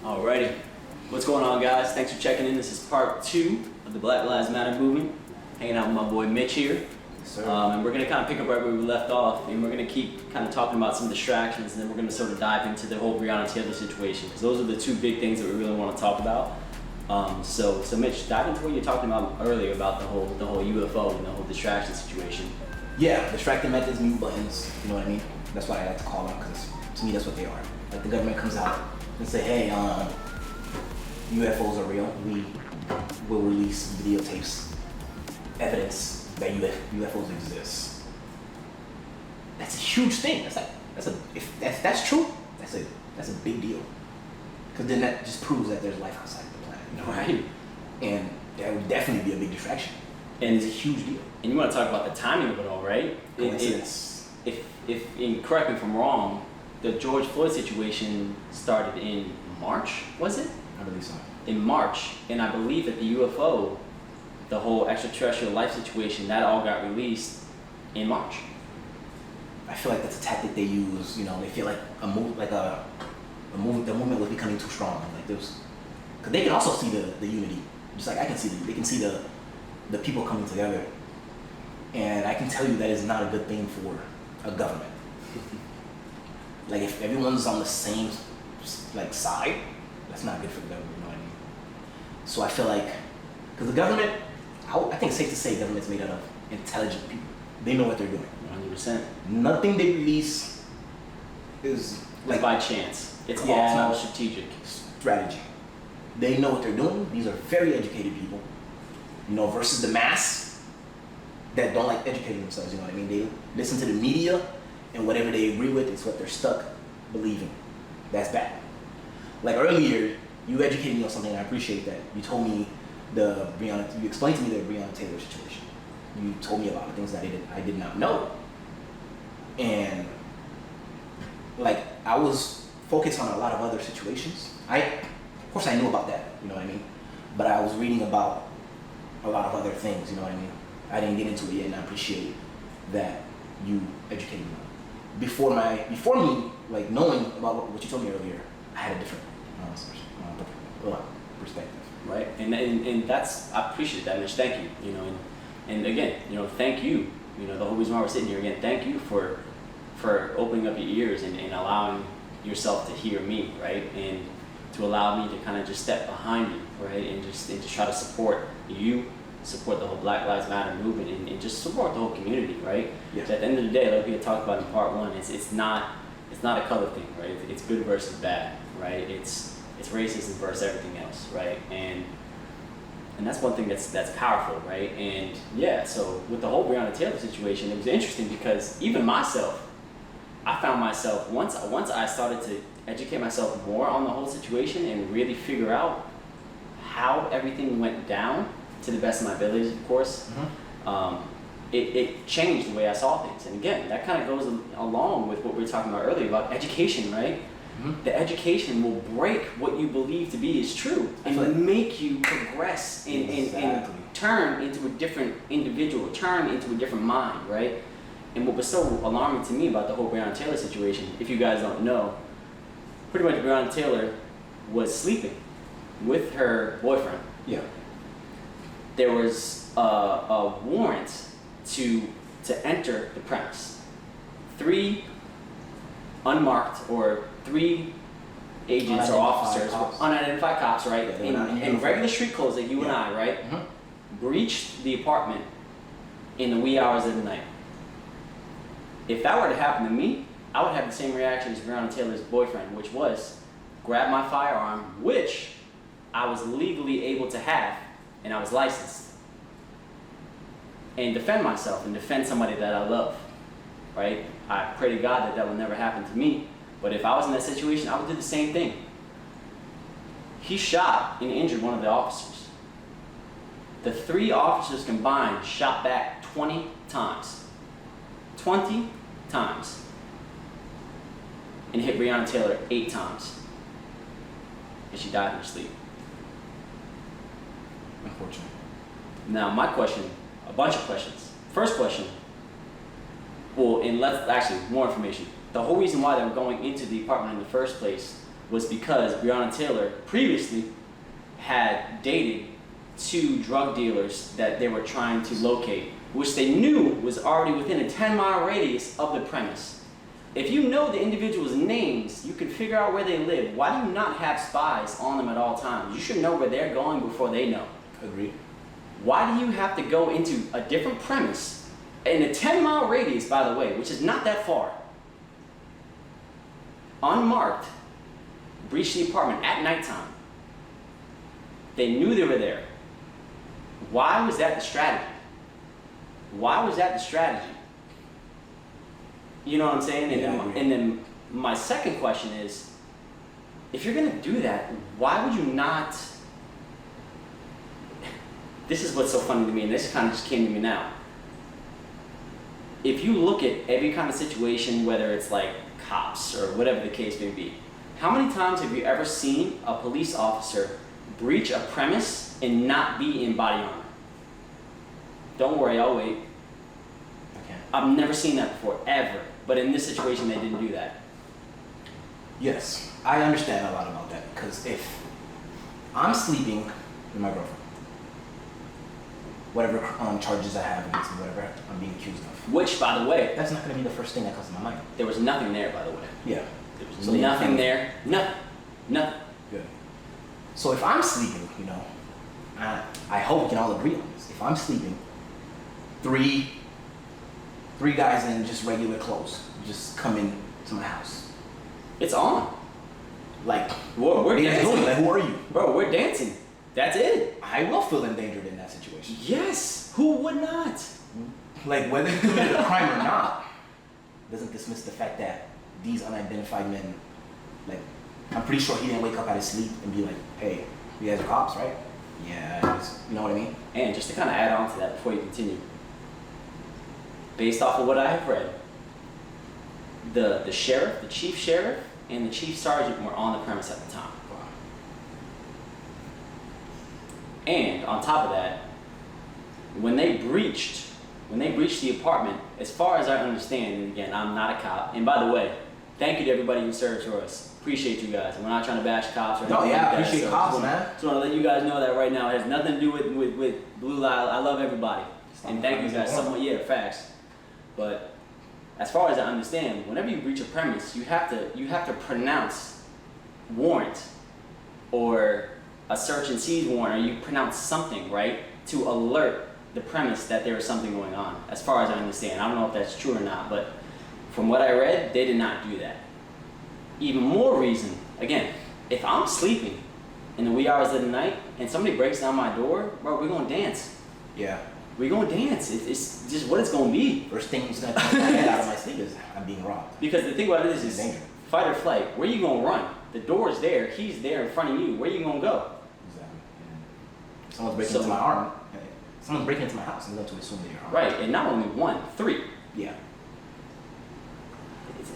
Alrighty, what's going on, guys? Thanks for checking in. This is part 2 of the Black Lives Matter movement. Hanging out with my boy Mitch here. Yes, sir. And we're going to kind of pick up right where we left off, and we're going to keep kind of talking about some distractions, and then we're going to sort of dive into the whole Breonna Taylor situation, because those are the two big things that we really want to talk about. So Mitch, dive into what you're talking about earlier about the whole UFO and the whole distraction situation. Yeah, distracting methods, mute buttons, you know what I mean? That's what I like to call them, because to me that's what they are. Like the government comes out and say, hey, UFOs are real. We will release videotapes, evidence that UFOs exist. That's a huge thing. If that's true, that's a big deal. Because then that just proves that there's life outside of the planet, you know, Right. And that would definitely be a big distraction. And it's a huge deal. And you want to talk about the timing of it all, right? Coincidence. And correct me if I'm wrong, the George Floyd situation started in March, was it? I believe so. In March, and I believe that the UFO, the whole extraterrestrial life situation, that all got released in March. I feel like that's a tactic they use. You know, they feel like the movement was becoming too strong. Like because they can also see the unity. Just like I can see they can see the people coming together. And I can tell you that is not a good thing for a government. Like if everyone's on the same side, that's not good for the government, you know what I mean? So I feel like, because the government, I think it's safe to say government's made out of intelligent people. They know what they're doing. 100%. Nothing they release is Like by chance. It's all strategic. Strategy. They know what they're doing. These are very educated people, you know, versus the mass that don't like educating themselves, you know what I mean? They listen to the media, and whatever they agree with is what they're stuck believing. That's bad. Like earlier, you educated me on something, and I appreciate that. You told me you explained to me the Breonna Taylor situation. You told me about the things that I did not know. And like, I was focused on a lot of other situations. Of course I knew about that, you know what I mean? But I was reading about a lot of other things, you know what I mean? I didn't get into it yet, and I appreciate that you educated me. Before me, like knowing about what you told me earlier, I had a different perspective. Right, and that's, I appreciate that, Mitch. Thank you. You know, and again, you know, thank you. You know, the whole reason why we're sitting here again. Thank you for opening up your ears and allowing yourself to hear me, right, and to allow me to kind of just step behind you, right, and just try to support you, support the whole Black Lives Matter movement, and just support the whole community, right? Yeah. So at the end of the day, like we had talked about in part 1, it's not a color thing, right? It's good versus bad, right? It's racism versus everything else, right? And that's one thing that's powerful, right? And yeah, so with the whole Breonna Taylor situation, it was interesting because even myself, I found myself once I started to educate myself more on the whole situation and really figure out how everything went down to the best of my abilities, of course. Mm-hmm. It changed the way I saw things. And again, that kind of goes along with what we were talking about earlier about education, right? Mm-hmm. The education will break what you believe to be is true and make you progress and turn into a different individual, turn into a different mind, right? And what was so alarming to me about the whole Breonna Taylor situation, if you guys don't know, pretty much Breonna Taylor was sleeping with her boyfriend. Yeah. There was a warrant to enter the premise. 3 unmarked or 3 agents or officers, unidentified cops, right, in regular street clothes like you and I, right, breached the apartment in the wee hours of the night. If that were to happen to me, I would have the same reaction as Breonna Taylor's boyfriend, which was grab my firearm, which I was legally able to have, and I was licensed, and defend myself and defend somebody that I love, right? I pray to God that will never happen to me, but if I was in that situation, I would do the same thing. He shot and injured one of the officers. The 3 officers combined shot back 20 times. 20 times. And hit Breonna Taylor 8 times. And she died in her sleep. Unfortunately. Now my question, a bunch of questions. First question, well, and let's actually more information. The whole reason why they were going into the apartment in the first place was because Breonna Taylor previously had dated 2 drug dealers that they were trying to locate, which they knew was already within a 10-mile radius of the premise. If you know the individual's names, you can figure out where they live. Why do you not have spies on them at all times? You should know where they're going before they know. Agreed. Why do you have to go into a different premise in a 10-mile radius, by the way, which is not that far, unmarked, breach the apartment at nighttime? They knew they were there. Why was that the strategy? Why was that the strategy? You know what I'm saying? And then my second question is, if you're gonna do that, why would you not? This is what's so funny to me, and this kind of just came to me now. If you look at every kind of situation, whether it's like cops or whatever the case may be, how many times have you ever seen a police officer breach a premise and not be in body armor? Don't worry, I'll wait. Okay. I've never seen that before, ever. But in this situation, they didn't do that. Yes, I understand a lot about that, because if I'm sleeping with my girlfriend, whatever charges I have against me, whatever I'm being accused of, Which, by the way, that's not going to be the first thing that comes to my mind. there was nothing there, by the way. Yeah. There was So nothing there. Nothing. Nothing. Good. So if I'm sleeping, you know, I hope we can all agree on this. If I'm sleeping, three guys in just regular clothes just come into my house. It's on. Like, We're hey, guys, dancing. like, who are you? Bro, we're dancing. That's it. I will feel endangered in that situation. Yes. Who would not? Like, whether you committed a crime or not, doesn't dismiss the fact that these unidentified men, like, I'm pretty sure he didn't wake up out of his sleep and be like, hey, you guys are cops, right? Yeah, you know what I mean? And just to kind of add on to that before you continue, based off of what I have read, the sheriff, the chief sheriff, and the chief sergeant were on the premise at the time. Wow. And on top of that, when they breached the apartment, as far as I understand, and again, I'm not a cop, and by the way, thank you to everybody who serves for us. Appreciate you guys. We're not trying to bash cops or anything. No, yeah, like that, appreciate so cops, man. Just want to let you guys know that right now. It has nothing to do with Blue Lie. I love everybody. And thank you guys so much. Yeah, facts. But as far as I understand, whenever you breach a premise, you have to pronounce warrant or a search and seize warrant, or you pronounce something, right, to alert the premise that there is something going on. As far as I understand, I don't know if that's true or not, but from what I read, they did not do that. Even more reason, again, if I'm sleeping in the wee hours of the night and somebody breaks down my door, bro, we're gonna dance. Yeah. We're gonna dance. It's just what it's gonna be. First thing that's gonna come my head out of my sleep is I'm being robbed. Because the thing about it is Danger. fight or flight. Where you gonna run? The door's there. He's there in front of you. Where you gonna go? Exactly. Yeah. Someone's breaking into my arm. Someone's breaking into my house. I'm going to assume they're armed. Right, and not only one, 3. Yeah.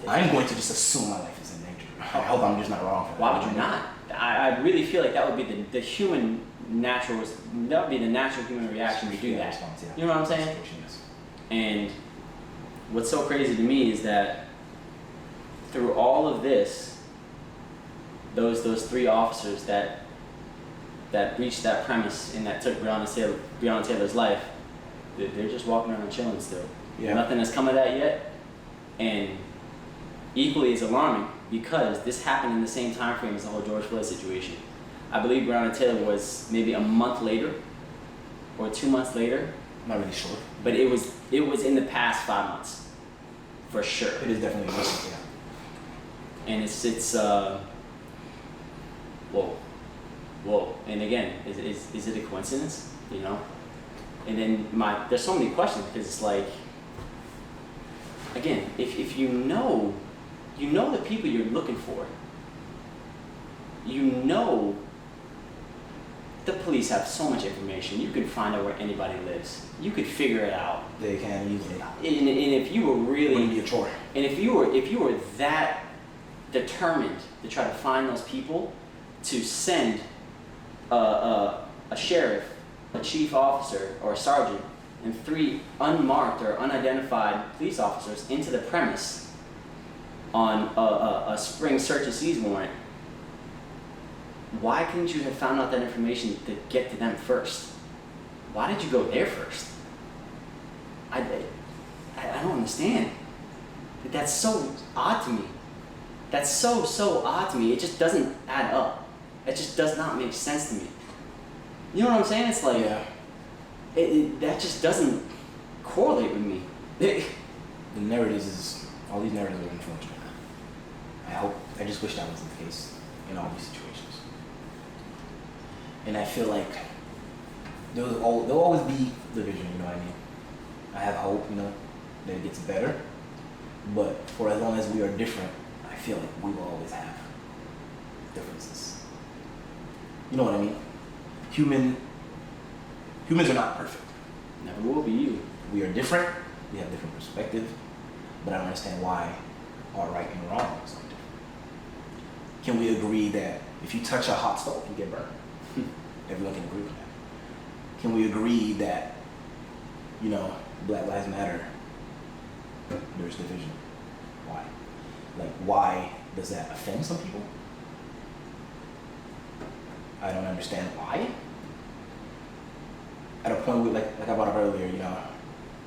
I'm going to just assume my life is in danger. I hope I'm just not wrong for that. Why would you not? I really feel like that would be the human natural. That would be the natural human reaction to do that. Response, yeah. You know what I'm saying? Yes. And what's so crazy to me is that through all of this, those 3 officers that breached that premise and that took Breonna Taylor's life, they're just walking around chilling still. Yeah. Nothing has come of that yet, and equally as alarming because this happened in the same time frame as the whole George Floyd situation. I believe Breonna Taylor was maybe a month later or 2 months later. Not really sure. But it was in the past 5 months, for sure. It is definitely recent, yeah. And it's whoa. And again, is it a coincidence? You know? And then there's so many questions because it's like, again, if you know the people you're looking for, the police have so much information. You can find out where anybody lives. You could figure it out. They can usually. And if you were really, Wouldn't be a chore. and if you were that determined to try to find those people, to send a sheriff, a chief officer, or a sergeant, and 3 unmarked or unidentified police officers into the premise on a spring search and seize warrant, why couldn't you have found out that information to get to them first? Why did you go there first? I don't understand. That's so odd to me. That's so odd to me. It just doesn't add up. It just does not make sense to me. You know what I'm saying? It's like, that just doesn't correlate with me. The narratives is, all these narratives are unfortunate. I just wish that wasn't the case in all these situations. And I feel like there'll always be division, you know what I mean? I have hope, that it gets better. But for as long as we are different, I feel like we will always have differences. You know what I mean? Humans are not perfect. Never will be you. We are different. We have different perspectives. But I don't understand why our right and wrong is so different. Can we agree that if you touch a hot stove, you get burned? Everyone can agree with that. Can we agree that, Black Lives Matter, there's division? Why? Why does that offend some people? I don't understand why. At a point, like I brought up earlier,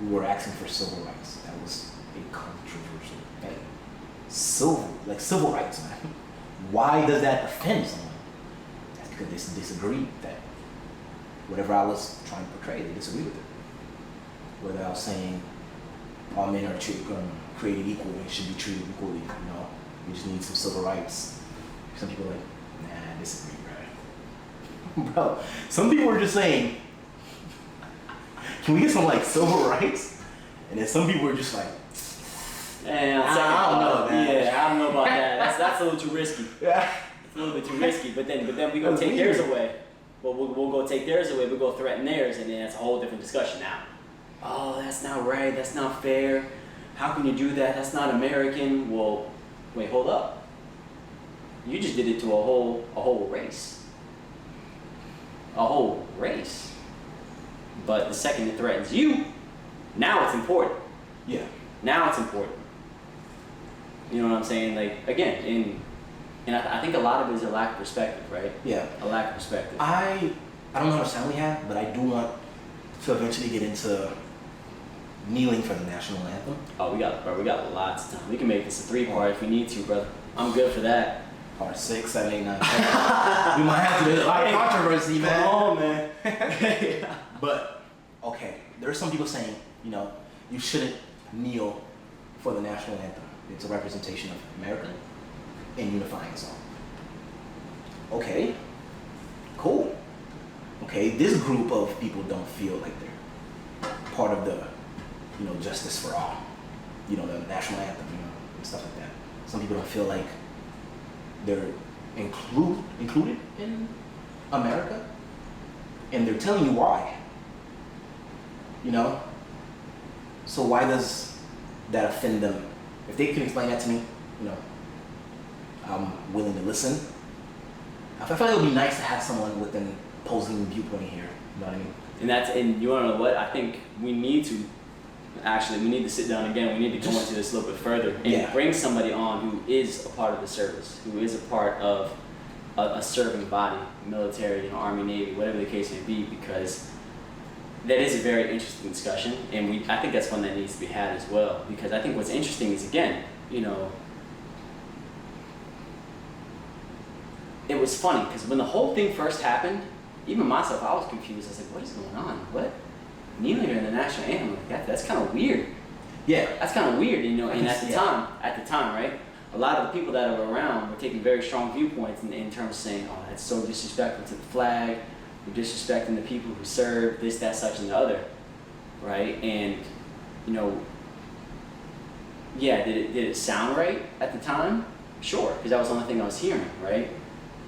we were asking for civil rights. That was a controversial thing. Civil rights, man. Why does that offend someone? That's because they disagree that whatever I was trying to portray, they disagree with it. Whether I was saying all men are created equal and should be treated equally, we just need some civil rights. Some people are like, nah, I disagree, bro. Bro, some people were just saying, can we get some civil rights? And then some people were just like, I don't know, man. Yeah, I don't know about that. That's a little too risky. Yeah. It's a little bit too risky. But then we go take theirs away. Well, we'll go take theirs away. We'll go threaten theirs, and then that's a whole different discussion now. Oh, that's not right. That's not fair. How can you do that? That's not American. Well, wait, hold up. You just did it to a whole race. A whole race. But the second it threatens you, now it's important. Yeah. Now it's important. You know what I'm saying? Again, and I think a lot of it is a lack of perspective, right? Yeah. A lack of perspective. I don't know how much time we have, but I do want to eventually get into kneeling for the national anthem. Oh, we got lots of time. We can make this a 3-part if we need to, brother. I'm good for that. Part 6, 7, 8, 9, 10. We might have to do a lot of controversy, man. Come on, man. But, okay, there are some people saying, you shouldn't kneel for the national anthem. It's a representation of America and unifying us all. Okay, cool. Okay, this group of people don't feel like they're part of the, justice for all, the national anthem, and stuff like that. Some people don't feel like they're included in America, and they're telling you why. So why does that offend them? If they can explain that to me, I'm willing to listen. I feel like it would be nice to have someone with an opposing viewpoint here. You know what I mean? And you want to know what? I think we need to sit down again. We need to go into this a little bit further and bring somebody on who is a part of the service, who is a part of a serving body, military, Army, Navy, whatever the case may be, because that is a very interesting discussion, and I think that's one that needs to be had as well. Because I think what's interesting is, again, it was funny because when the whole thing first happened, even myself, I was confused. I was like, what is going on? What? Kneeling in the national anthem, that's kind of weird. Yeah. That's kind of weird, and at the time, right? A lot of the people that were around were taking very strong viewpoints in terms of saying, oh, that's so disrespectful to the flag. We're disrespecting the people who serve this, that, such, and the other, right? And, did it sound right at the time? Sure, because that was the only thing I was hearing, right?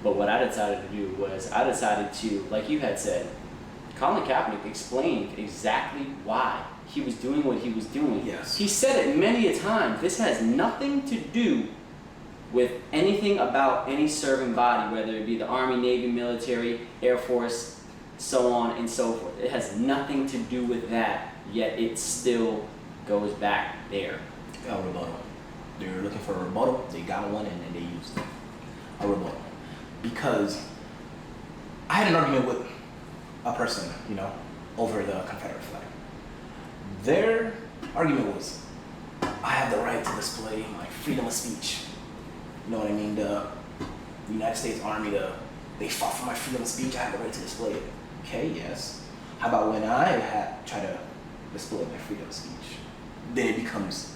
But what I decided to do was I decided to, like you had said, Colin Kaepernick explained exactly why he was doing what he was doing. Yes. He said it many a time. This has nothing to do with anything about any serving body, whether it be the Army, Navy, military, Air Force, so on and so forth. It has nothing to do with that, yet it still goes back there. A rebuttal. They were looking for a rebuttal, they got one, and then they used it. A rebuttal. Because I had an argument with a person, over the Confederate flag. Their argument was, I have the right to display my freedom of speech. You know what I mean? The United States Army, they fought for my freedom of speech. I have the right to display it. Okay, yes. How about when I try to display my freedom of speech? Then it becomes,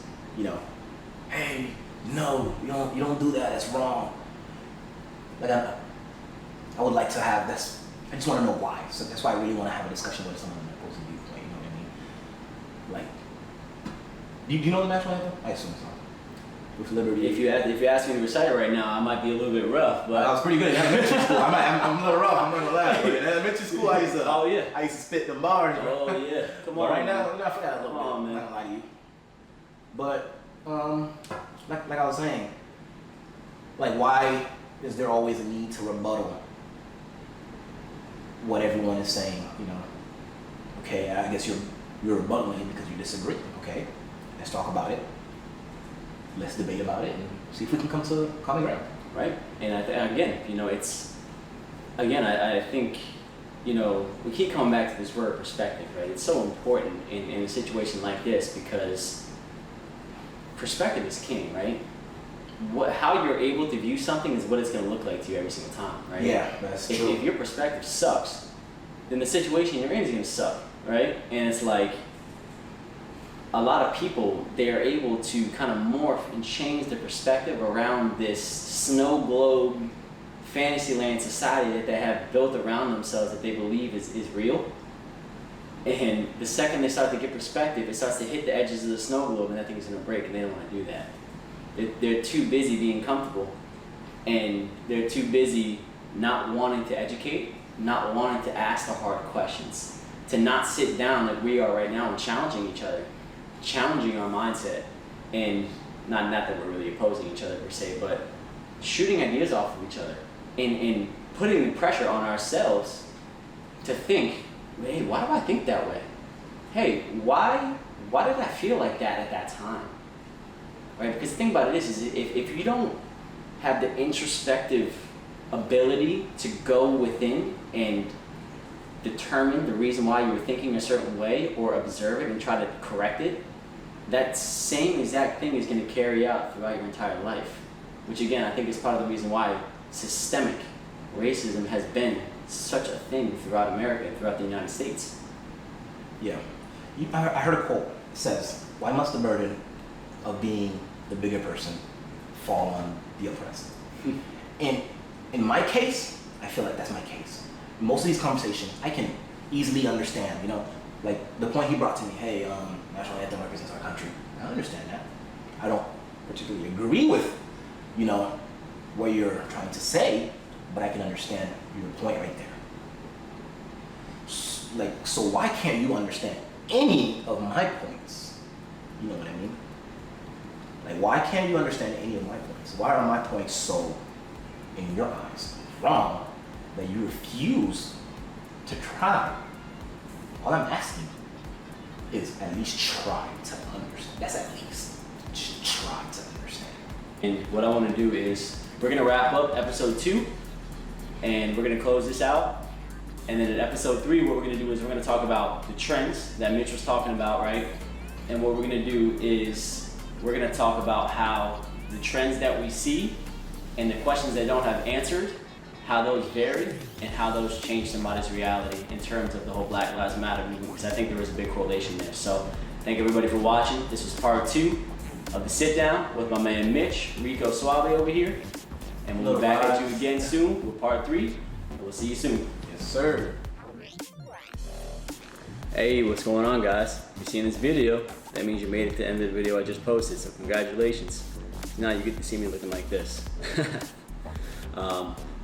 hey, no, you don't do that. That's wrong. Like I would like to have this. I just want to know why. So that's why I really want to have a discussion with someone that opposing viewpoint. You know what I mean? Like, do you know the national anthem? I assume so. With liberty. If you ask me to recite it right now, I might be a little bit rough, but I was pretty good in elementary school. I'm a little rough. I'm not gonna lie. But in elementary school, I used to. Oh yeah. I used to spit the bars. Oh yeah. Come on. But right now, I forgot a little bit. Man. I'm not gonna lie to you. But like I was saying, like why is there always a need to rebuttal what everyone is saying? Okay, I guess you're rebutting it because you disagree. Okay, let's talk about it. Let's debate about it and see if we can come to common ground. Right. And I think, we keep coming back to this word perspective, right? It's so important in a situation like this because perspective is king, right? How you're able to view something is what it's going to look like to you every single time, right? Yeah, that's true. If your perspective sucks, then the situation you're in is going to suck, right? And it's like, a lot of people, they are able to kind of morph and change their perspective around this snow globe fantasyland society that they have built around themselves that they believe is real. And the second they start to get perspective, it starts to hit the edges of the snow globe and that thing is going to break, and they don't want to do that. They're too busy being comfortable, and they're too busy not wanting to educate, not wanting to ask the hard questions, to not sit down like we are right now and challenging each other. Challenging our mindset, and not that we're really opposing each other per se, but shooting ideas off of each other and putting the pressure on ourselves to think, hey, why do I think that way? Hey, why did I feel like that at that time? Right? Because the thing about it is if you don't have the introspective ability to go within and determine the reason why you were thinking a certain way or observe it and try to correct it, that same exact thing is going to carry out throughout your entire life. Which again, I think is part of the reason why systemic racism has been such a thing throughout America and throughout the United States. Yeah. I heard a quote. It says, why must the burden of being the bigger person fall on the oppressed? And in my case, I feel like that's my case. Most of these conversations, I can easily understand, like the point he brought to me, hey, national anthem represents our country. I understand that. I don't particularly agree with, what you're trying to say, but I can understand your point right there. So why can't you understand any of my points? You know what I mean? Like, why can't you understand any of my points? Why are my points so, in your eyes, wrong that you refuse to try? All I'm asking is at least try to understand. That's at least. Just try to understand. And what I want to do is, we're going to wrap up episode 2, and we're going to close this out. And then in episode 3, what we're going to do is we're going to talk about the trends that Mitch was talking about, right? And what we're going to do is we're going to talk about how the trends that we see and the questions that don't have answered, how those vary, and how those change somebody's reality in terms of the whole Black Lives Matter movement, because I think there was a big correlation there. So thank everybody for watching. This was part 2 of the sit down with my man Mitch, Rico Suave over here. And we'll be back at you again soon with part 3. And we'll see you soon. Yes, sir. Hey, what's going on, guys? If you're seeing this video, that means you made it to the end of the video I just posted, so congratulations. Now you get to see me looking like this.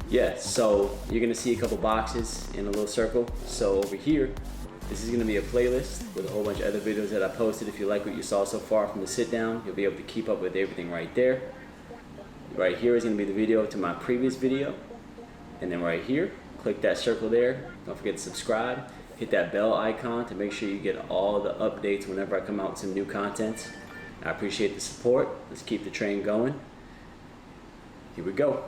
Yeah, so you're gonna see a couple boxes in a little circle. So over here, this is gonna be a playlist with a whole bunch of other videos that I posted. If you like what you saw so far from the sit down, you'll be able to keep up with everything right there. Right here is gonna be the video to my previous video. And then right here, click that circle there. Don't forget to subscribe. Hit that bell icon to make sure you get all the updates whenever I come out with some new content. I appreciate the support. Let's keep the train going. Here we go.